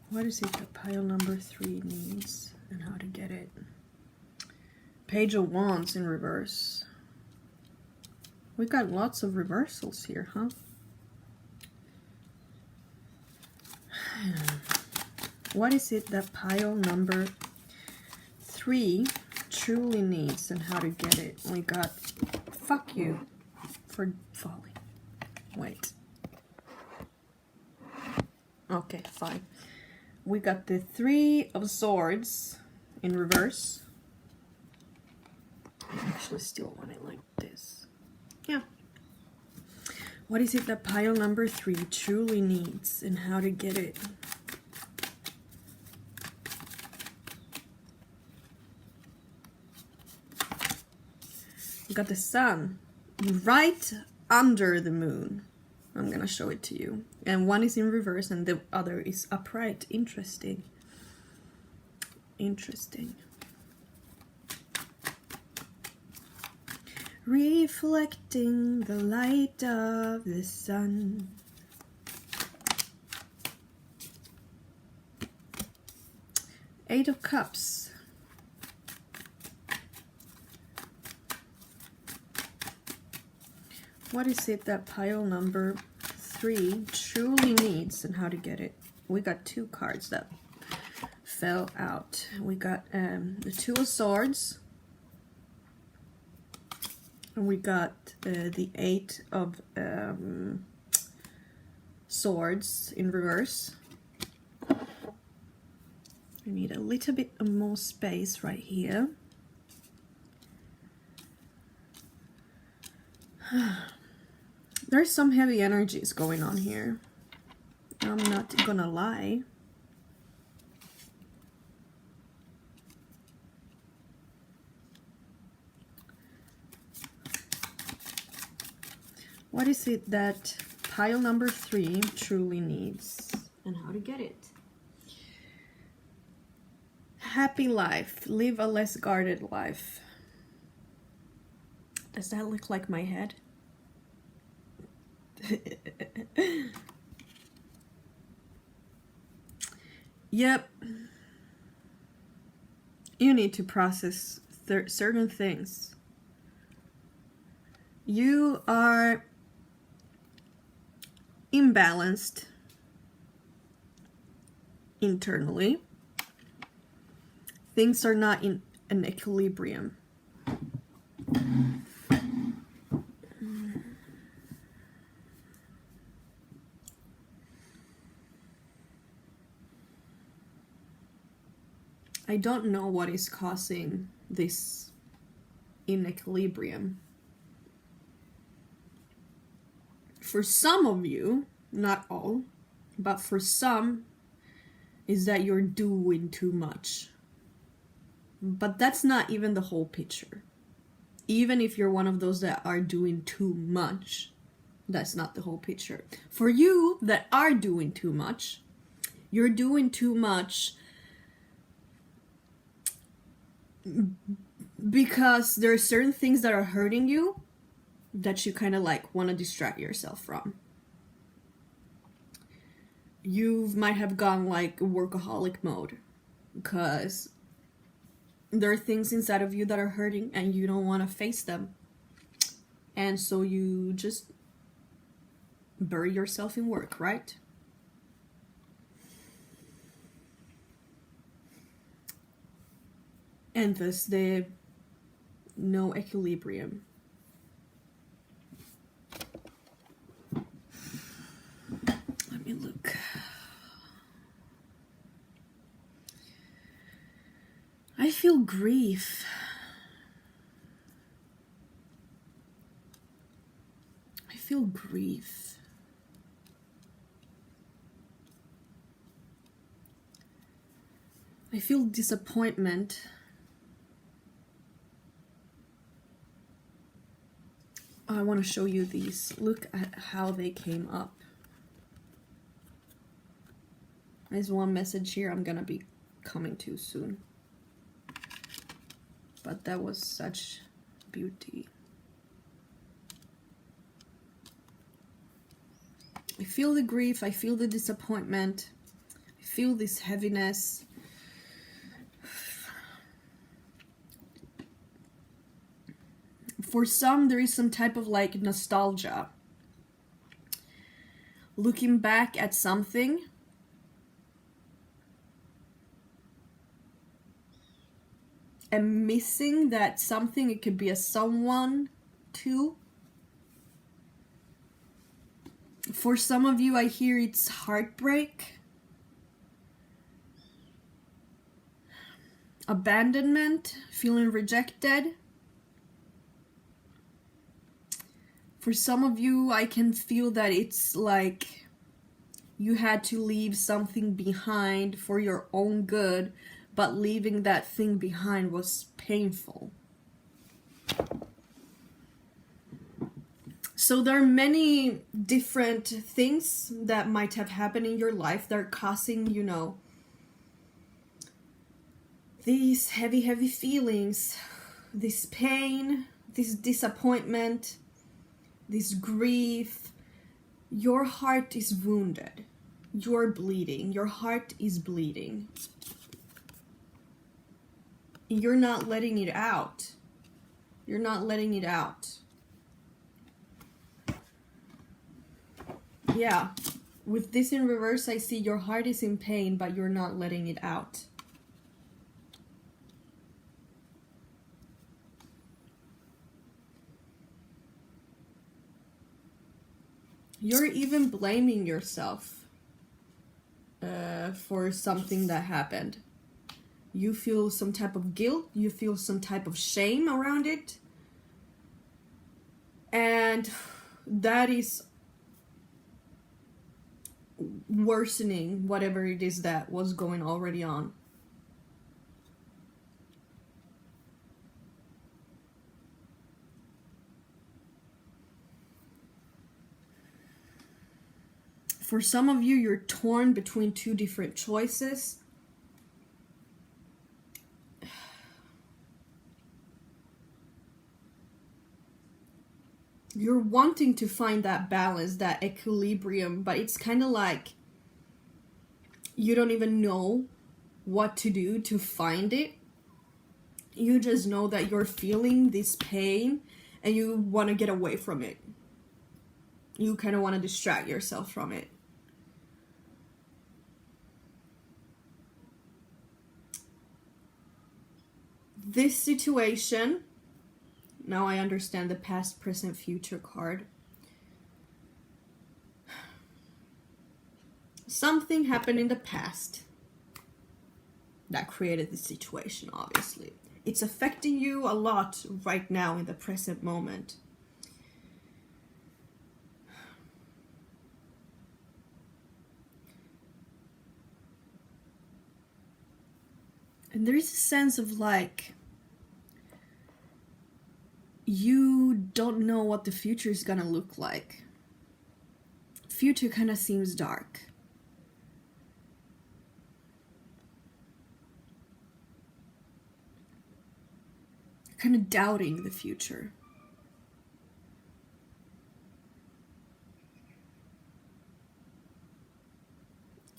What is it that pile number 3 needs and how to get it? Page of Wands in reverse. We got lots of reversals here, huh? What is it that pile number 3 truly needs and how to get it? We got fuck you for falling. Wait. Okay, fine. We got the 3 of Swords in reverse. I actually still want it like this. Yeah. What is it that pile number 3 truly needs and how to get it? We got the Sun right under the Moon. I'm gonna show it to you. And one is in reverse and the other is upright. Interesting. Interesting. Reflecting the light of the sun. Eight of Cups. What is it that pile number 3 truly needs and how to get it? We got 2 cards that fell out. We got the 2 of Swords. And we got the 8 of Swords in reverse. We need a little bit more space right here. There's some heavy energies going on here. I'm not gonna lie. What is it that pile number 3 truly needs and how to get it? Happy life. Live a less guarded life. Does that look like my head? Yep. You need to process certain things. You are imbalanced internally. Things are not in an equilibrium. I don't know what is causing this inequilibrium. For some of you, not all, but for some, is that you're doing too much. But that's not even the whole picture. Even if you're one of those that are doing too much, that's not the whole picture. For you that are doing too much, you're doing too much because there are certain things that are hurting you that you kind of like want to distract yourself from. You might have gone like workaholic mode because there are things inside of you that are hurting and you don't want to face them. And so you just bury yourself in work, right? And thus the no equilibrium. Let me look. I feel grief. I feel grief. I feel disappointment. I want to show you these. Look at how they came up. There's one message here I'm gonna be coming to soon. But that was such beauty. I feel the grief, I feel the disappointment, I feel this heaviness. For some, there is some type of like nostalgia. Looking back at something and missing that something, it could be a someone too. For some of you, I hear it's heartbreak, abandonment, feeling rejected. For some of you, I can feel that it's like you had to leave something behind for your own good, but leaving that thing behind was painful. So there are many different things that might have happened in your life that are causing, you know, these heavy, heavy feelings, this pain, this disappointment, this grief. Your heart is wounded. You're bleeding. Your heart is bleeding. You're not letting it out. You're not letting it out. Yeah. With this in reverse, I see your heart is in pain, but you're not letting it out. You're even blaming yourself for something that happened. You feel some type of guilt, you feel some type of shame around it. And that is worsening whatever it is that was going already on. For some of you, you're torn between two different choices. You're wanting to find that balance, that equilibrium, but it's kind of like you don't even know what to do to find it. You just know that you're feeling this pain and you want to get away from it. You kind of want to distract yourself from it. This situation, now I understand the past, present, future card. Something happened in the past that created this situation, obviously. It's affecting you a lot right now in the present moment. And there is a sense of like, you don't know what the future is gonna look like. Future kind of seems dark. You're kind of doubting the future.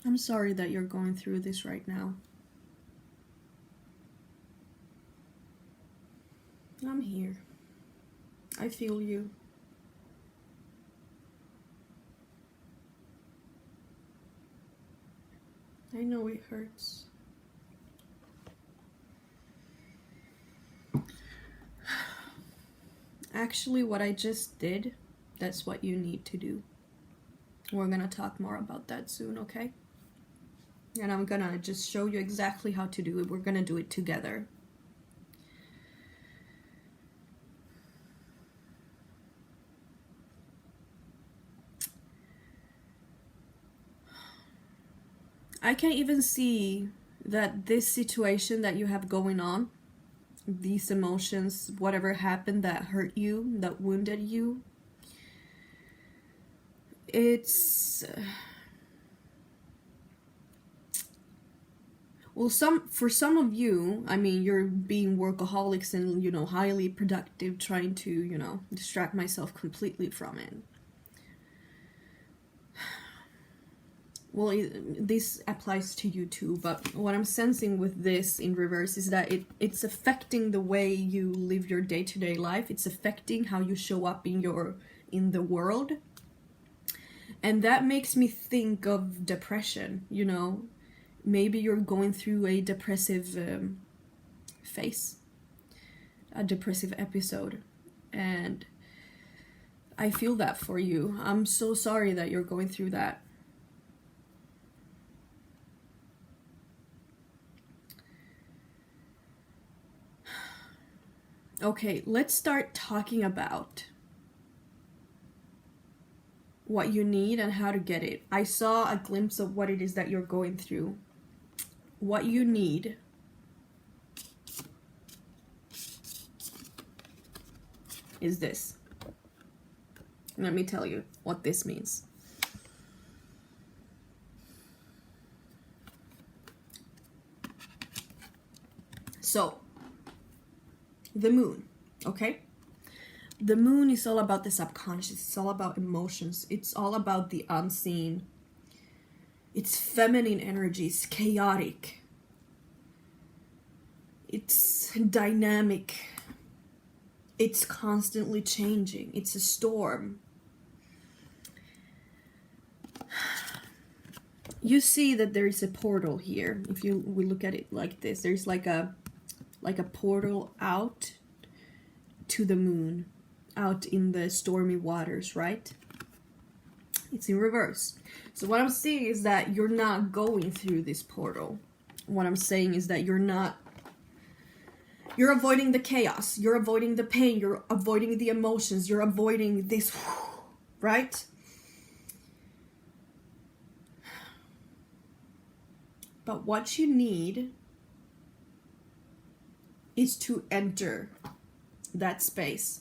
I'm sorry that you're going through this right now. I'm here. I feel you. I know it hurts. Actually, what I just did, that's what you need to do. We're gonna talk more about that soon, okay? And I'm gonna just show you exactly how to do it. We're gonna do it together. I can even see that this situation that you have going on, these emotions, whatever happened that hurt you, that wounded you, it's well, for some of you, I mean, you're being workaholics and, you know, highly productive, trying to, you know, distract myself completely from it. Well, this applies to you too, but what I'm sensing with this in reverse is that it's affecting the way you live your day-to-day life. It's affecting how you show up in the world. And that makes me think of depression, you know. Maybe you're going through a depressive phase, a depressive episode. And I feel that for you. I'm so sorry that you're going through that. Okay, let's start talking about what you need and how to get it. I saw a glimpse of what it is that you're going through. What you need is this. Let me tell you what this means. So, the moon, okay? The moon is all about the subconscious. It's all about emotions. It's all about the unseen. It's feminine energy. It's chaotic. It's dynamic. It's constantly changing. It's a storm. you see that there is a portal here. If we look at it like this, there's like a portal out to the moon, out in the stormy waters, right? It's in reverse. So what I'm saying is that you're not going through this portal. What I'm saying is that you're avoiding the chaos, you're avoiding the pain, you're avoiding the emotions, you're avoiding this, right? But what you need is to enter that space.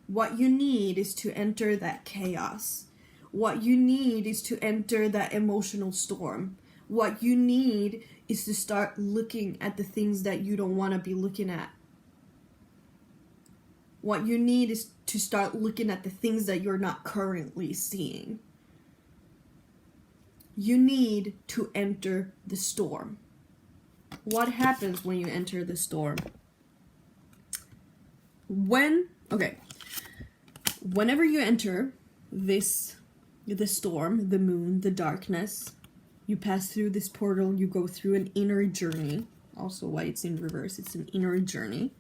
What you need is to enter that chaos. What you need is to enter that emotional storm. What you need is to start looking at the things that you don't want to be looking at. What you need is to start looking at the things that you're not currently seeing. You need to enter the storm. What happens when you enter the storm? Whenever you enter the storm, the moon, the darkness, you pass through this portal, you go through an inner journey. Also why it's in reverse, it's an inner journey.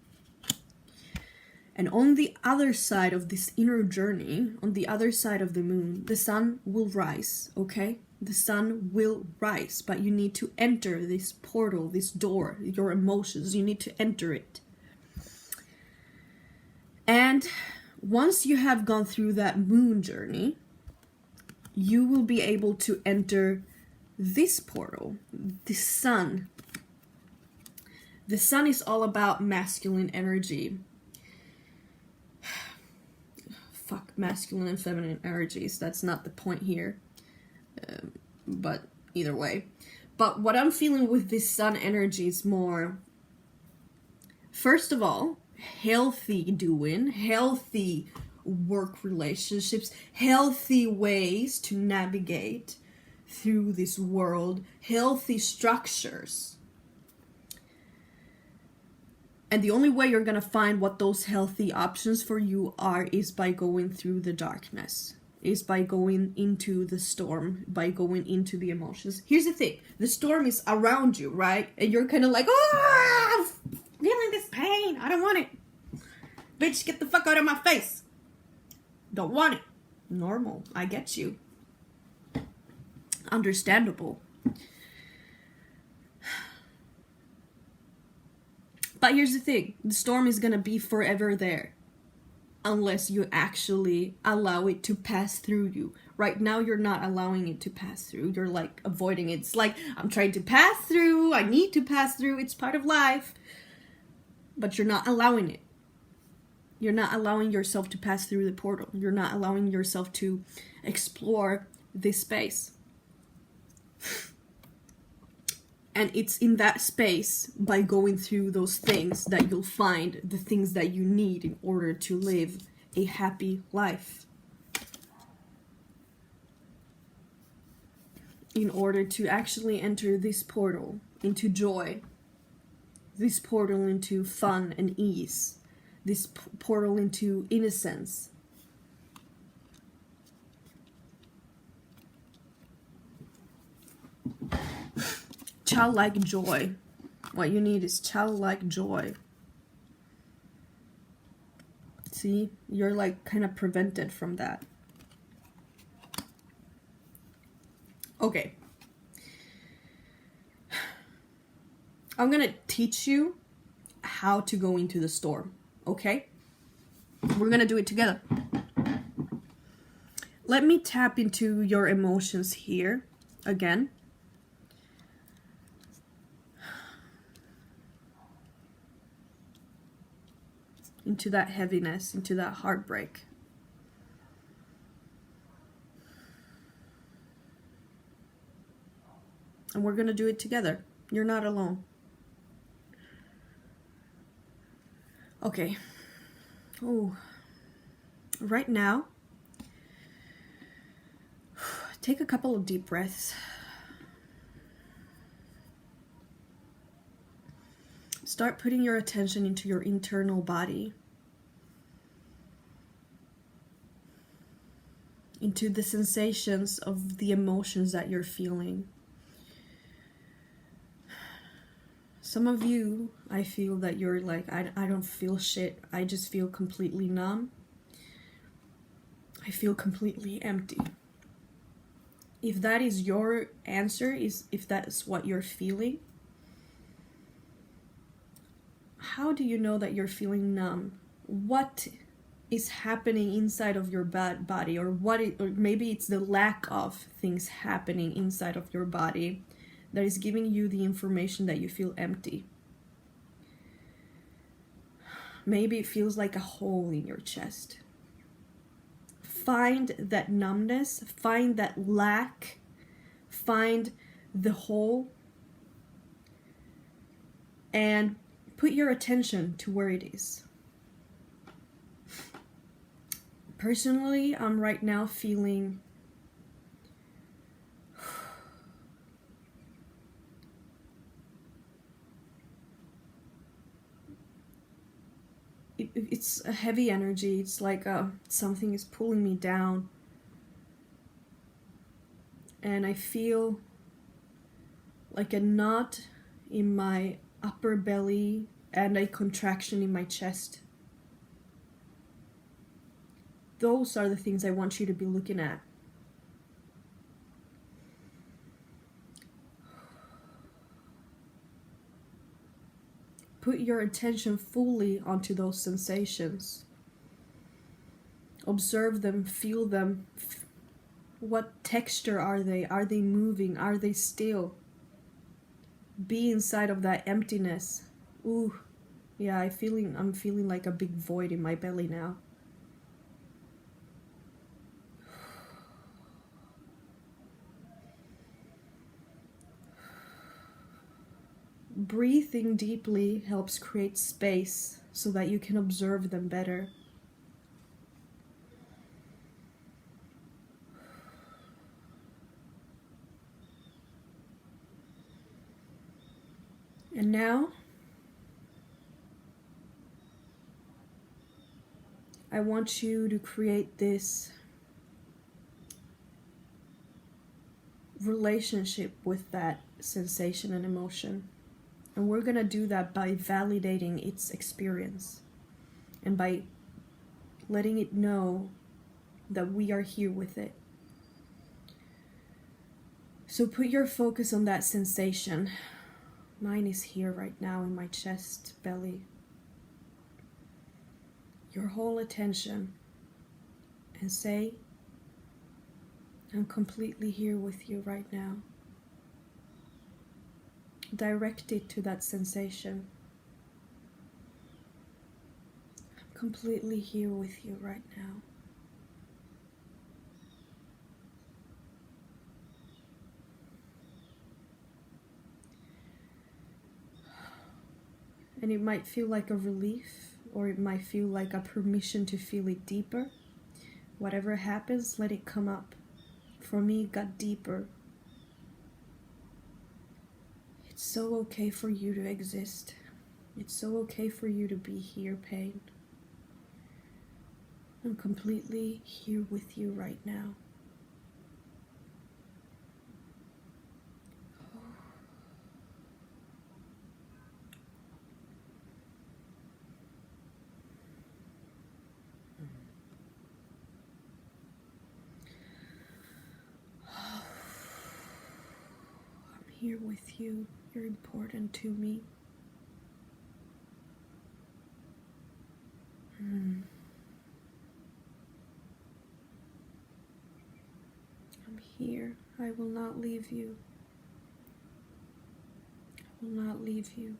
And on the other side of this inner journey, on the other side of the moon, the sun will rise, okay? The sun will rise, but you need to enter this portal, this door, your emotions, you need to enter it. And once you have gone through that moon journey, you will be able to enter this portal, the sun. The sun is all about masculine energy. Fuck masculine and feminine energies. That's not the point here. But either way. But what I'm feeling with this sun energy is more, first of all, healthy doing, healthy work relationships, healthy ways to navigate through this world, healthy structures. And the only way you're gonna find what those healthy options for you are is by going through the darkness, is by going into the storm, by going into the emotions. Here's the thing, the storm is around you, right? And you're kind of like, oh, I'm feeling this pain, I don't want it. Bitch, get the fuck out of my face. Don't want it. Normal, I get you. Understandable. But here's the thing, the storm is gonna be forever there unless you actually allow it to pass through you. Right now you're not allowing it to pass through, you're like avoiding it. It's like, I'm trying to pass through, I need to pass through, it's part of life. But you're not allowing it. You're not allowing yourself to pass through the portal. You're not allowing yourself to explore this space. And it's in that space, by going through those things, that you'll find the things that you need in order to live a happy life. In order to actually enter this portal into joy, this portal into fun and ease, this portal into innocence. Childlike joy. What you need is childlike joy. See, you're like kind of prevented from that. Okay. I'm gonna teach you how to go into the storm, okay? We're gonna do it together. Let me tap into your emotions here again. Into that heaviness, into that heartbreak. And we're gonna do it together. You're not alone. Okay. Oh. Right now, take a couple of deep breaths. Start putting your attention into your internal body. into the sensations of the emotions that you're feeling. Some of you, I feel that you're like, I don't feel shit. I just feel completely numb. I feel completely empty. If that is your answer, if that's what you're feeling, how do you know that you're feeling numb? What is happening inside of your body, or or maybe it's the lack of things happening inside of your body that is giving you the information that you feel empty. Maybe it feels like a hole in your chest. Find that numbness, find that lack, find the hole, and put your attention to where it is. Personally, I'm right now feeling it's a heavy energy. It's like something is pulling me down, and I feel like a knot in my upper belly and a contraction in my chest. Those are the things I want you to be looking at. Put your attention fully onto those sensations. Observe them, feel them. What texture are they? Are they moving? Are they still? Be inside of that emptiness. Ooh, yeah, I'm feeling like a big void in my belly now. Breathing deeply helps create space so that you can observe them better. And now, I want you to create this relationship with that sensation and emotion. And we're going to do that by validating its experience and by letting it know that we are here with it. So put your focus on that sensation. Mine is here right now in my chest, belly. Your whole attention, and say, I'm completely here with you right now. Direct it to that sensation. I'm completely here with you right now. And it might feel like a relief, or it might feel like a permission to feel it deeper. Whatever happens, let it come up. For me, it got deeper. It's so okay for you to exist. It's so okay for you to be here, pain. I'm completely here with you right now. I'm here with you. You're important to me. I'm here. I will not leave you. I will not leave you.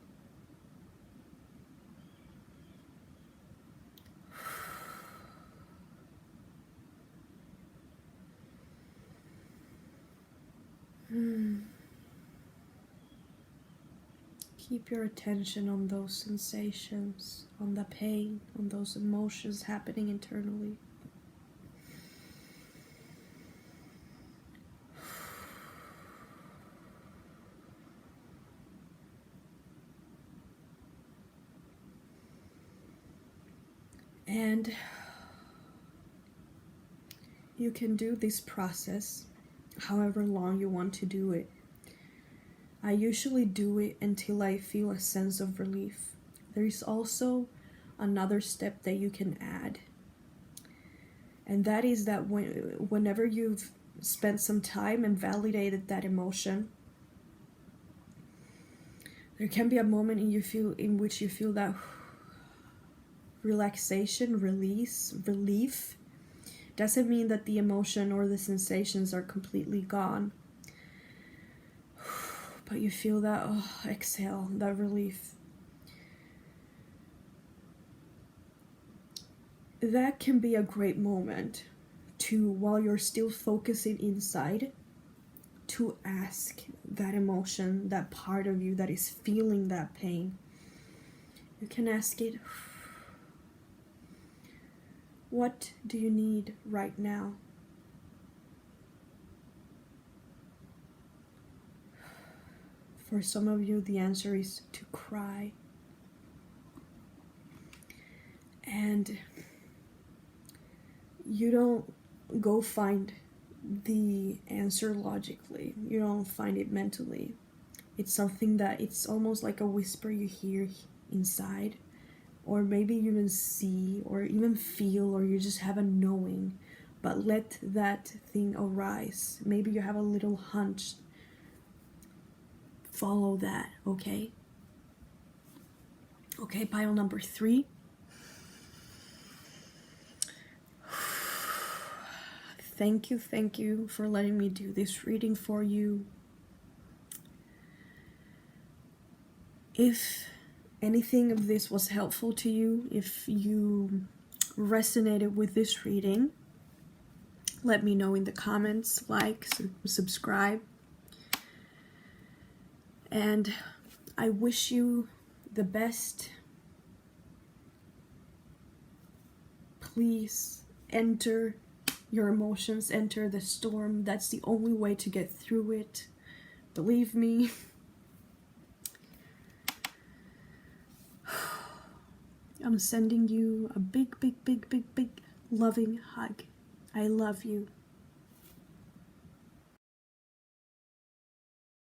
Keep your attention on those sensations, on the pain, on those emotions happening internally. And you can do this process however long you want to do it. I usually do it until I feel a sense of relief. There is also another step that you can add. And that is that whenever you've spent some time and validated that emotion, there can be a moment in which you feel that relaxation, release, relief. Doesn't mean that the emotion or the sensations are completely gone. But you feel that, exhale, that relief. That can be a great moment to, while you're still focusing inside, to ask that emotion, that part of you that is feeling that pain. You can ask it, what do you need right now? For some of you, the answer is to cry. And you don't go find the answer logically. You don't find it mentally. It's something that it's almost like a whisper you hear inside, or maybe you even see, or even feel, or you just have a knowing. But let that thing arise. Maybe you have a little hunch. Follow that, okay? Okay, pile number 3. Thank you for letting me do this reading for you. If anything of this was helpful to you, if you resonated with this reading, let me know in the comments, like, subscribe. And I wish you the best. Please enter your emotions, enter the storm. That's the only way to get through it. Believe me. I'm sending you a big loving hug. I love you.